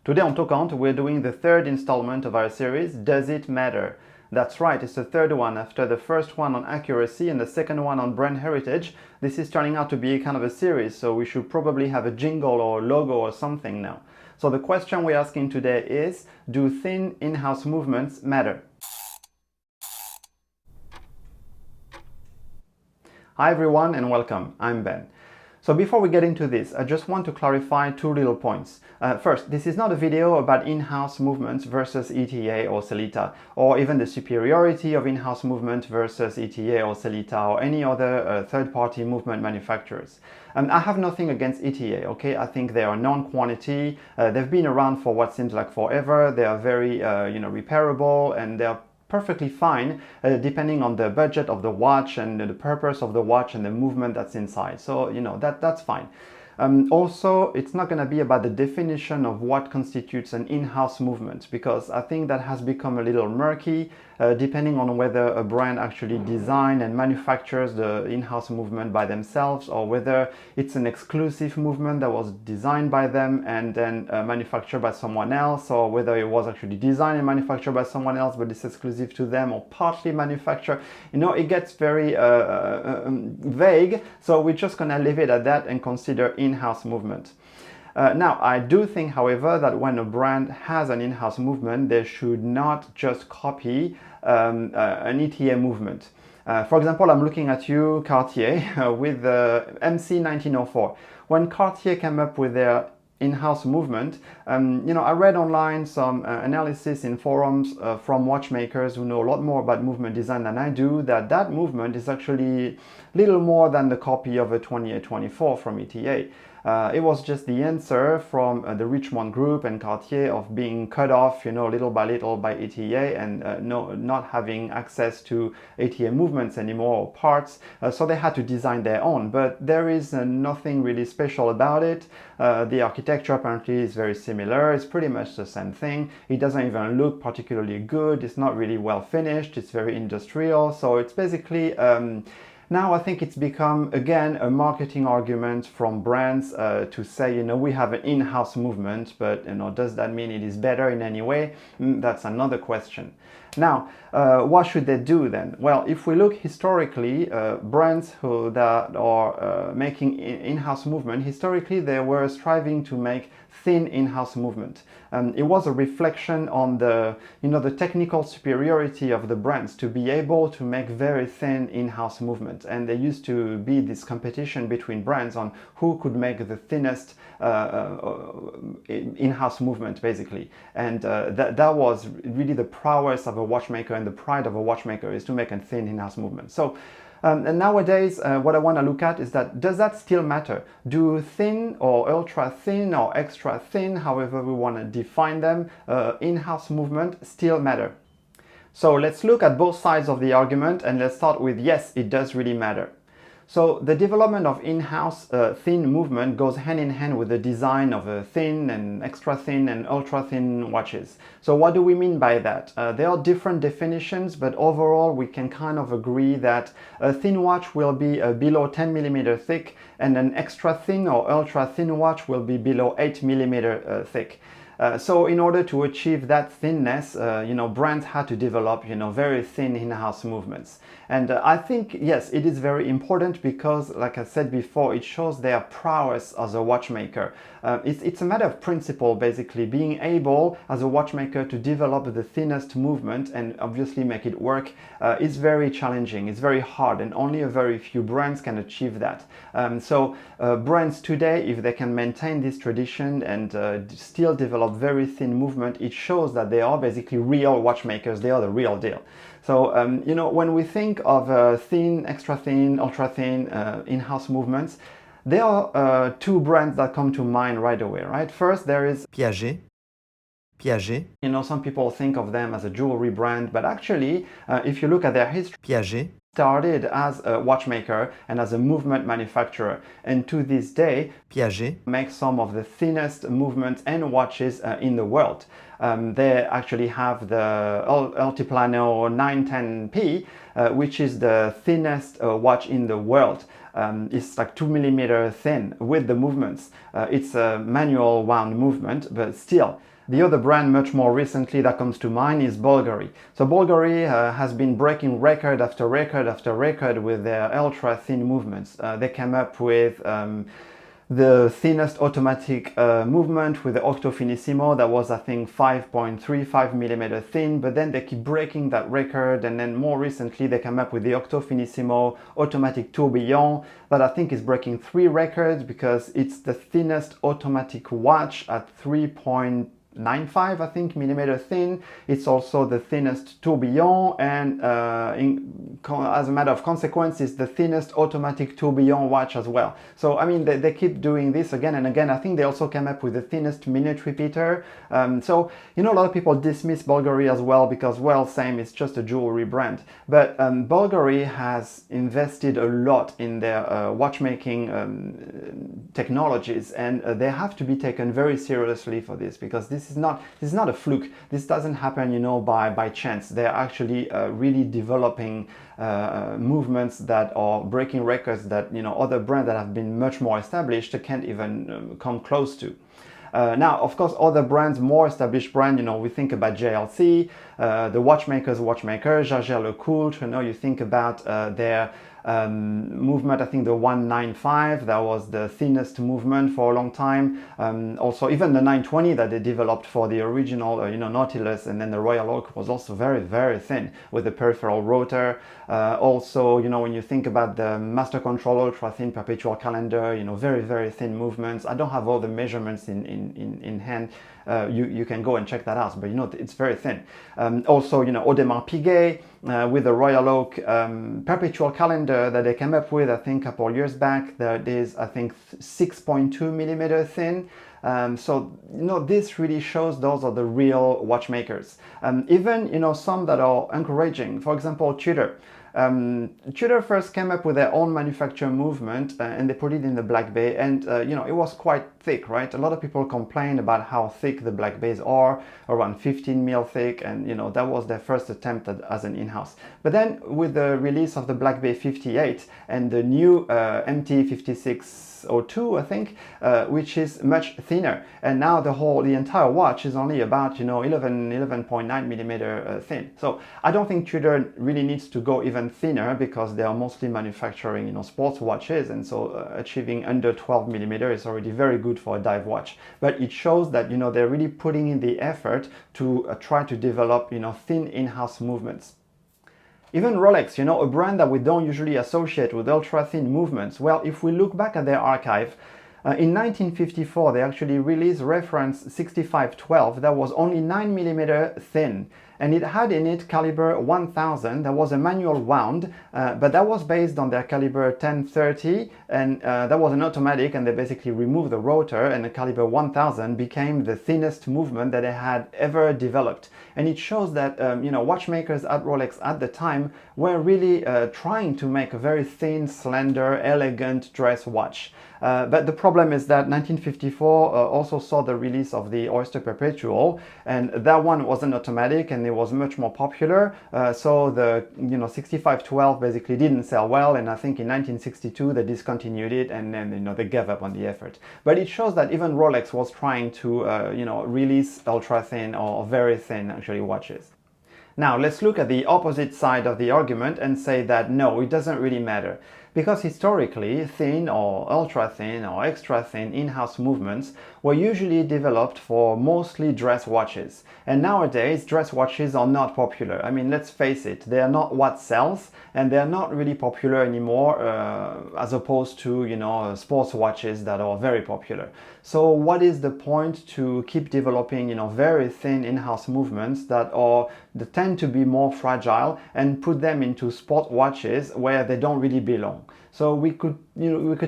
Today on TOKKANTE, we're doing the third installment of our series, Does It Matter? That's right, it's the third one after the first one on accuracy and the second one on brand heritage. This is turning out to be kind of a series, so we should probably have a jingle or logo or something now. So the question we're asking today is, do thin in-house movements matter? Hi everyone and welcome, I'm Ben. So before we get into this, I just want to clarify two little points. First, this is not a video about in-house movements versus ETA or Sellita, or even the superiority of in-house movement versus ETA or Sellita or any other third-party movement manufacturers. I have nothing against ETA, okay? I think they are non-quantity. They've been around for what seems like forever. They are very, repairable, and they're perfectly fine depending on the budget of the watch and the purpose of the watch and the movement that's inside. So that's fine. Also, it's not going to be about the definition of what constitutes an in-house movement, because I think that has become a little murky depending on whether a brand actually designs and manufactures the in-house movement by themselves, or whether it's an exclusive movement that was designed by them and then manufactured by someone else, or whether it was actually designed and manufactured by someone else but it's exclusive to them, or partly manufactured. It gets very vague, so we're just going to leave it at that and consider in-house movement. Now, I do think, however, that when a brand has an in-house movement, they should not just copy an ETA movement. For example, I'm looking at you, Cartier, with the MC 1904. When Cartier came up with their in-house movement, I read online some analysis in forums from watchmakers who know a lot more about movement design than I do, that movement is actually little more than the copy of a 2824 from ETA. It was just the answer from the Richemont Group and Cartier of being cut off, little by little by ETA, and not having access to ETA movements anymore or parts. So they had to design their own. But there is nothing really special about it. The architecture apparently is very similar. It's pretty much the same thing. It doesn't even look particularly good. It's not really well finished. It's very industrial. So it's basically now I think it's become, again, a marketing argument from brands to say, we have an in-house movement, but does that mean it is better in any way? That's another question. Now, what should they do then? Well, if we look historically, brands that are making in-house movement, historically they were striving to make thin in-house movement. It was a reflection on the technical superiority of the brands to be able to make very thin in-house movement. And there used to be this competition between brands on who could make the thinnest in-house movement, basically. And that was really the prowess of a watchmaker, and the pride of a watchmaker is to make a thin in-house movement. So and nowadays, what I want to look at is that, does that still matter? Do thin or ultra thin or extra thin, however we want to define them, in-house movement still matter? So let's look at both sides of the argument, and let's start with yes, it does really matter. So the development of in-house thin movement goes hand in hand with the design of thin and extra thin and ultra thin watches. So what do we mean by that? There are different definitions, but overall we can kind of agree that a thin watch will be below 10 millimeter thick, and an extra thin or ultra thin watch will be below 8 millimeter thick. So in order to achieve that thinness, brands had to develop, very thin in-house movements. And I think, yes, it is very important because, like I said before, it shows their prowess as a watchmaker. It's a matter of principle, basically, being able, as a watchmaker, to develop the thinnest movement and obviously make it work is very challenging. It's very hard, and only a very few brands can achieve that. So brands today, if they can maintain this tradition and still develop very thin movement, it shows that they are basically real watchmakers. They are the real deal. So when we think of thin, extra thin, ultra thin in-house movements, there are two brands that come to mind right away, right? First, there is Piaget. some people think of them as a jewelry brand, but actually, if you look at their history, Piaget. started as a watchmaker and as a movement manufacturer, and to this day Piaget makes some of the thinnest movements and watches in the world. They actually have the Altiplano 910P, which is the thinnest watch in the world. It's like 2 mm thin with the movements. It's a manual wound movement, but still. The other brand much more recently that comes to mind is Bulgari. So Bulgari has been breaking record after record after record with their ultra thin movements. They came up with the thinnest automatic movement with the Octo Finissimo that was, I think, 5.35 millimeter thin, but then they keep breaking that record, and then more recently they came up with the Octo Finissimo automatic tourbillon that I think is breaking 3 records because it's the thinnest automatic watch at 3.95, I think, millimeter thin. It's also the thinnest tourbillon, and as a matter of consequence, it's the thinnest automatic tourbillon watch as well. So I mean, they keep doing this again and again. I think they also came up with the thinnest minute repeater. So you know, a lot of people dismiss Bulgari as well because, well, same, it's just a jewelry brand. But Bulgari has invested a lot in their watchmaking technologies, and they have to be taken very seriously for this, because this is not a fluke. This doesn't happen, you know, by chance. They're actually really developing movements that are breaking records that, you know, other brands that have been much more established can't even come close to. Now, of course, other brands, more established brands, you know, we think about JLC, the watchmaker, Jaeger-LeCoultre, you know, you think about their movement, I think the 195, that was the thinnest movement for a long time. Also, even the 920 that they developed for the original, you know, Nautilus, and then the Royal Oak was also very, very thin with the peripheral rotor. Also, you know, when you think about the Master Control Ultra Thin Perpetual Calendar, you know, very, very thin movements. I don't have all the measurements in hand. You can go and check that out, but you know, it's very thin. Also, you know, Audemars Piguet with the Royal Oak Perpetual Calendar that they came up with, I think, a couple of years back, that is, I think, 6.2 millimeter thin. So, you know, this really shows those are the real watchmakers. Even, you know, some that are encouraging, for example, Tudor. Tudor first came up with their own manufacture movement, and they put it in the Black Bay, and you know, it was quite thick, right? A lot of people complain about how thick the Black Bays are, around 15 mil thick, and you know, that was their first attempt as an in-house. But then with the release of the Black Bay 58 and the new MT 5602, I think, which is much thinner, and now the entire watch is only about, you know, 11.9 millimeter thin. So I don't think Tudor really needs to go even thinner, because they are mostly manufacturing, you know, sports watches, and so achieving under 12 millimeter is already very good for a dive watch. But it shows that, you know, they're really putting in the effort to try to develop, you know, thin in-house movements. Even Rolex, you know, a brand that we don't usually associate with ultra-thin movements. Well, if we look back at their archive, in 1954, they actually released reference 6512 that was only 9 millimeter thin, and it had in it caliber 1000. That was a manual wound, but that was based on their caliber 1030, and that was an automatic, and they basically removed the rotor, and the caliber 1000 became the thinnest movement that they had ever developed. And it shows that, you know, watchmakers at Rolex at the time were really trying to make a very thin, slender, elegant dress watch. But the problem is that 1954 also saw the release of the Oyster Perpetual, and that one was an automatic, and it was much more popular. So the, you know, 6512 basically didn't sell well, and I think in 1962 they discontinued it, and then, you know, they gave up on the effort. But it shows that even Rolex was trying to, you know, release ultra thin or very thin actually watches. Now let's look at the opposite side of the argument and say that no, it doesn't really matter. Because historically, thin or ultra thin or extra thin in-house movements were usually developed for mostly dress watches. And nowadays, dress watches are not popular. I mean, let's face it, they are not what sells, and they're not really popular anymore as opposed to, you know, sports watches that are very popular. So what is the point to keep developing, you know, very thin in-house movements that tend to be more fragile, and put them into sport watches where they don't really belong? long. So we could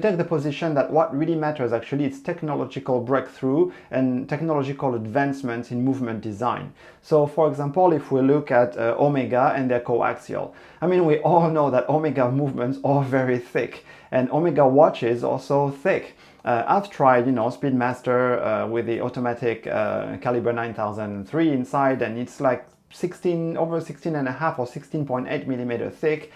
take the position that what really matters actually is technological breakthrough and technological advancements in movement design. So for example, if we look at Omega and their coaxial, I mean, we all know that Omega movements are very thick, and Omega watches are so thick. I've tried, Speedmaster with the automatic caliber 9003 inside, and it's like over 16 and a half or 16.8 millimeter thick.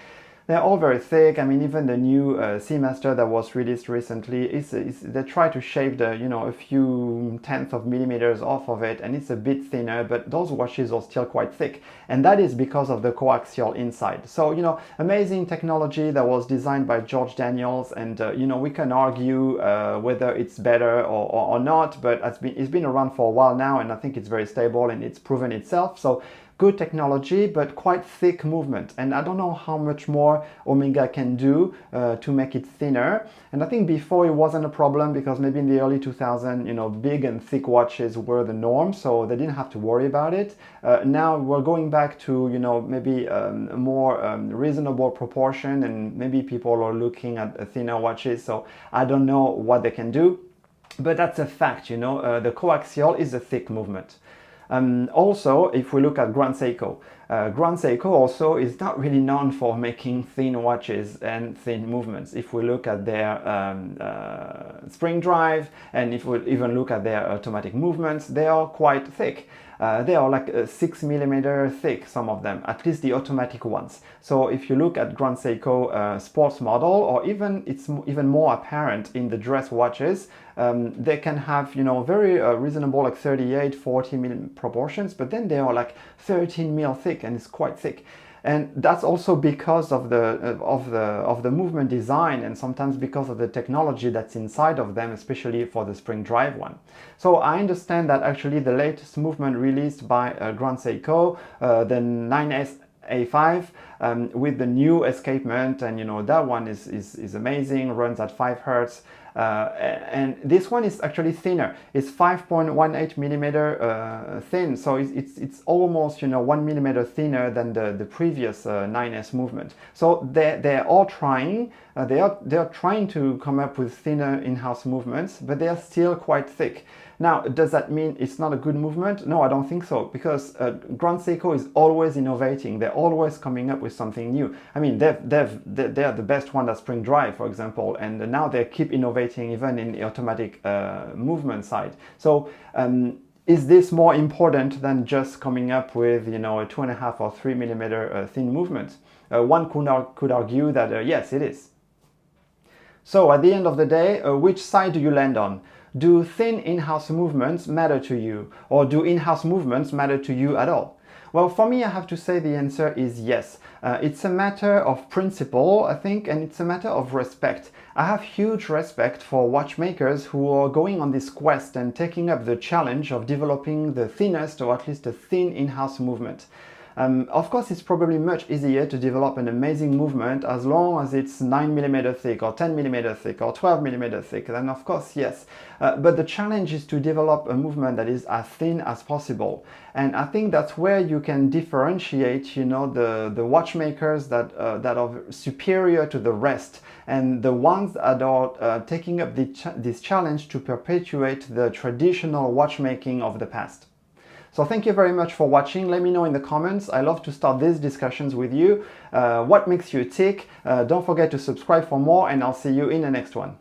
They're all very thick. I mean, even the new Seamaster that was released recently, they try to shave a few tenths of millimeters off of it, and it's a bit thinner, but those watches are still quite thick. And that is because of the coaxial inside. So, amazing technology that was designed by George Daniels, and, we can argue whether it's better or not, but it's been around for a while now, and I think it's very stable and it's proven itself. So good technology, but quite thick movement. And I don't know how much more Omega can do to make it thinner. And I think before it wasn't a problem because maybe in the early 2000s, big and thick watches were the norm, so they didn't have to worry about it. Now we're going back to, maybe a more reasonable proportion, and maybe people are looking at thinner watches. So I don't know what they can do, but that's a fact, the coaxial is a thick movement. Also, if we look at Grand Seiko also is not really known for making thin watches and thin movements. If we look at their spring drive, and if we even look at their automatic movements, they are quite thick. They are like 6 millimeter thick, some of them, at least the automatic ones. So if you look at Grand Seiko sports model, or it's even more apparent in the dress watches, they can have, very reasonable, like 38, 40 mil proportions, but then they are like 13 mil thick, and it's quite thick. And that's also because of the movement design, and sometimes because of the technology that's inside of them, especially for the spring drive one. So I understand that actually the latest movement released by Grand Seiko, the 9S A5 with the new escapement, and that one is amazing, runs at 5 Hertz. And this one is actually thinner. It's 5.18 millimeter thin, so it's almost 1 millimeter thinner than the previous 9S movement. So they're all trying. They are trying to come up with thinner in-house movements, but they are still quite thick. Now, does that mean it's not a good movement? No, I don't think so, because Grand Seiko is always innovating. They're always coming up with something new. I mean, they're the best one at spring drive, for example, and now they keep innovating even in the automatic movement side. So is this more important than just coming up with a 2.5 or 3 millimeter thin movement? One could argue that yes, it is. So at the end of the day, which side do you land on? Do thin in-house movements matter to you? Or do in-house movements matter to you at all? Well, for me, I have to say the answer is yes. It's a matter of principle, I think, and it's a matter of respect. I have huge respect for watchmakers who are going on this quest and taking up the challenge of developing the thinnest, or at least a thin in-house movement. Of course, it's probably much easier to develop an amazing movement as long as it's 9 millimeter thick, or 10 millimeter thick, or 12 millimeter thick. Then of course, yes. But the challenge is to develop a movement that is as thin as possible. And I think that's where you can differentiate, the watchmakers that are superior to the rest, and the ones that are taking up this challenge to perpetuate the traditional watchmaking of the past. So thank you very much for watching. Let me know in the comments. I love to start these discussions with you. What makes you tick? Don't forget to subscribe for more, and I'll see you in the next one.